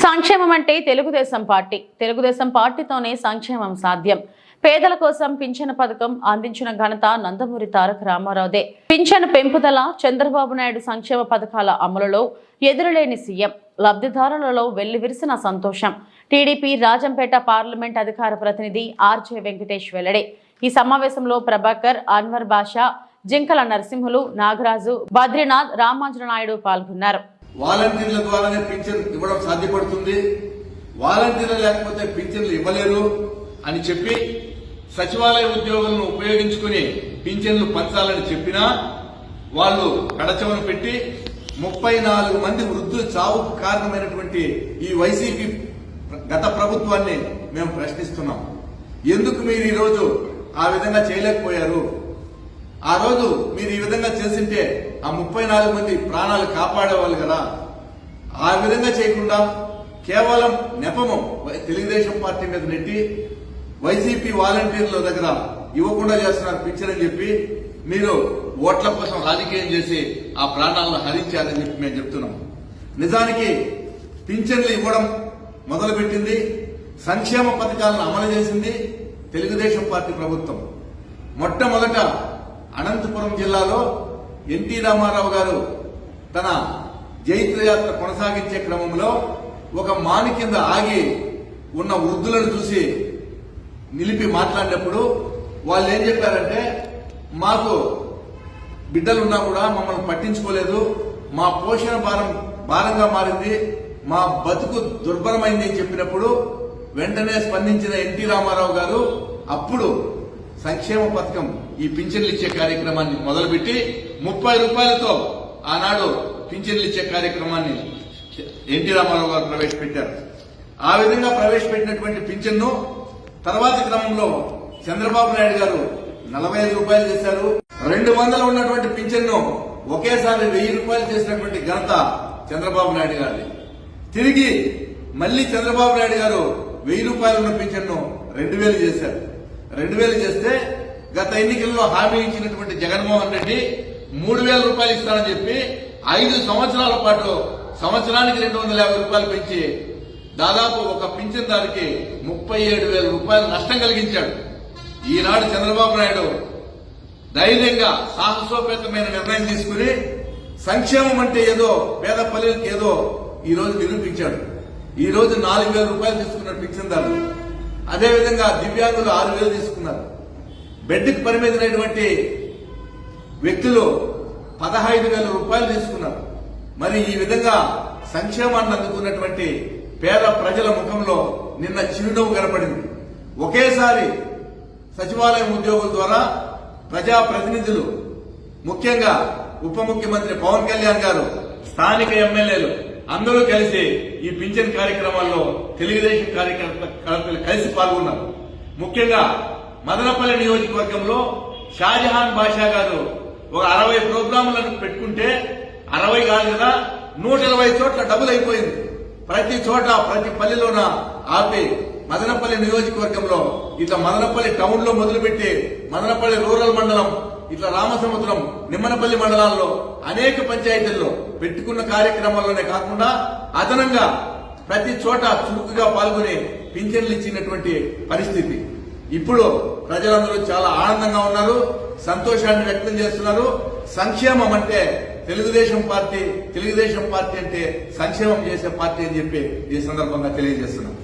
సంక్షేమం అంటే తెలుగుదేశం పార్టీతోనే సంక్షేమం సాధ్యం. పేదల కోసం పింఛను పథకం అందించిన ఘనత నందమూరి తారక రామారావుదే. పింఛను పెంపుదల, చంద్రబాబు నాయుడు సంక్షేమ పథకాల అమలులో ఎదురులేని సీఎం, లబ్ధిదారులలో వెల్లివిరిసిన సంతోషం. టీడీపీ రాజంపేట పార్లమెంట్ అధికార ప్రతినిధి ఆర్జే వెంకటేష్ వెల్లడి. ఈ సమావేశంలో ప్రభాకర్, అన్వర్ బాషా, జింకల నరసింహులు, నాగరాజు, బద్రీనాథ్, రామాంజన నాయుడు పాల్గొన్నారు. వాలంటీర్ల ద్వారానే పింఛన్ ఇవ్వడం సాధ్యపడుతుంది, వాలంటీర్లు లేకపోతే పింఛన్లు ఇవ్వలేరు అని చెప్పి సచివాలయ ఉద్యోగులను ఉపయోగించుకుని పింఛన్లు పంచాలని చెప్పినా వాళ్ళు కడచవను పెట్టి 34 మంది వృద్ధులు చావుకు కారణమైనటువంటి ఈ వైసీపీ గత ప్రభుత్వాన్ని మేము ప్రశ్నిస్తున్నాం. ఎందుకు మీరు ఈరోజు ఆ విధంగా చేయలేకపోయారు? ఆ రోజు మీరు ఈ విధంగా చేసింటే ఆ 34 మంది ప్రాణాలు కాపాడేవాళ్ళు కదా. ఆ విధంగా చేయకుండా కేవలం నెపము తెలుగుదేశం పార్టీ మీద నెట్టి వైసీపీ వాలంటీర్ల దగ్గర ఇవ్వకుండా చేస్తున్నారు పింఛన్ అని చెప్పి మీరు ఓట్ల కోసం రాజకీయం చేసి ఆ ప్రాణాలను హరించారని చెప్పి మేము చెప్తున్నాం. నిజానికి పింఛన్లు ఇవ్వడం మొదలుపెట్టింది, సంక్షేమ పథకాలను అమలు చేసింది తెలుగుదేశం పార్టీ ప్రభుత్వం. మొట్టమొదట అనంతపురం జిల్లాలో ఎన్టీ రామారావు గారు తన జైత్రయాత్ర కొనసాగించే క్రమంలో ఒక మాని కింద ఆగి ఉన్న వృద్ధులను చూసి నిలిపి మాట్లాడినప్పుడు వాళ్ళు ఏం చెప్పారంటే, మాకు బిడ్డలున్నా కూడా మమ్మల్ని పట్టించుకోలేదు, మా పోషణ భారంగా మారింది, మా బతుకు దుర్భరమైంది అని చెప్పినప్పుడు వెంటనే స్పందించిన ఎన్టీ రామారావు గారు అప్పుడు సంక్షేమ పథకం ఈ పింఛన్లు ఇచ్చే కార్యక్రమాన్ని మొదలుపెట్టి 30 రూపాయలతో ఆనాడు పింఛన్లు ఇచ్చే కార్యక్రమాన్ని ఎన్టీ రామారావు గారు ప్రవేశపెట్టారు. ఆ విధంగా ప్రవేశపెట్టినటువంటి పింఛన్ను తర్వాతి క్రమంలో చంద్రబాబు నాయుడు గారు 45 రూపాయలు చేశారు. 200 ఉన్నటువంటి పింఛన్ను ఒకేసారి 1000 రూపాయలు చేసినటువంటి ఘనత చంద్రబాబు నాయుడు గారిది. తిరిగి మళ్లీ చంద్రబాబు నాయుడు గారు 1000 రూపాయలు ఉన్న పింఛన్ను 2000 చేశారు. 2000 చేస్తే గత ఎన్నికల్లో హామీ ఇచ్చినటువంటి జగన్మోహన్ రెడ్డి 3000 రూపాయలు ఇస్తానని చెప్పి 5 సంవత్సరాల పాటు సంవత్సరానికి 250 రూపాయలు పెంచి దాదాపు ఒక పింఛన్దారికి 37,000 రూపాయలు నష్టం కలిగించాడు. ఈనాడు చంద్రబాబు నాయుడు ధైర్యంగా సాహసోపేతమైన నిర్ణయం తీసుకుని సంక్షేమం అంటే ఏదో, పేద పల్లెలకు ఏదో ఈ రోజు నిరూపించాడు. ఈ రోజు 4,000 రూపాయలు తీసుకున్నారు పింఛన్దారులు. అదేవిధంగా దివ్యాంగులు 6,000 తీసుకున్నారు. బెడ్కి పరిమితమైనటువంటి వ్యక్తులు 15,000 రూపాయలు తీసుకున్నారు. మరి ఈ విధంగా సంక్షేమాన్ని అందుకున్నటువంటి పేద ప్రజల ముఖంలో నిన్న చిరునవ్వు కనపడింది. ఒకేసారి సచివాలయం ఉద్యోగుల ద్వారా ప్రజాప్రతినిధులు, ముఖ్యంగా ఉప ముఖ్యమంత్రి పవన్ కళ్యాణ్ గారు, స్థానిక ఎమ్మెల్యేలు అందరూ కలిసి ఈ పింఛన్ కార్యక్రమాల్లో తెలుగుదేశం కార్యకర్తలు కలిసి పాల్గొన్నారు. ముఖ్యంగా మదనపల్లి నియోజకవర్గంలో షాజహాన్ బాషా గారు ఒక 60 ప్రోగ్రాములను పెట్టుకుంటే 60 కాదు కదా 120 చోట్ల డబుల్ అయిపోయింది. ప్రతి చోట ప్రతి పల్లెలోన ఆపి మదనపల్లి నియోజకవర్గంలో ఇట్లా మదనపల్లి టౌన్ లో మొదలుపెట్టి మదనపల్లి రూరల్ మండలం, ఇట్లా రామసముద్రం, నిమ్మనపల్లి మండలాల్లో అనేక పంచాయతీల్లో పెట్టుకున్న కార్యక్రమాల్లోనే కాకుండా అదనంగా ప్రతి చోట చురుకుగా పాల్గొని పింఛన్లు ఇచ్చినటువంటి పరిస్థితి. ఇప్పుడు ప్రజలందరూ చాలా ఆనందంగా ఉన్నారు, సంతోషాన్ని వ్యక్తం చేస్తున్నారు. సంక్షేమం అంటే తెలుగుదేశం పార్టీ అంటే సంక్షేమం చేసే పార్టీ అని చెప్పి ఈ సందర్భంగా తెలియజేస్తున్నాం.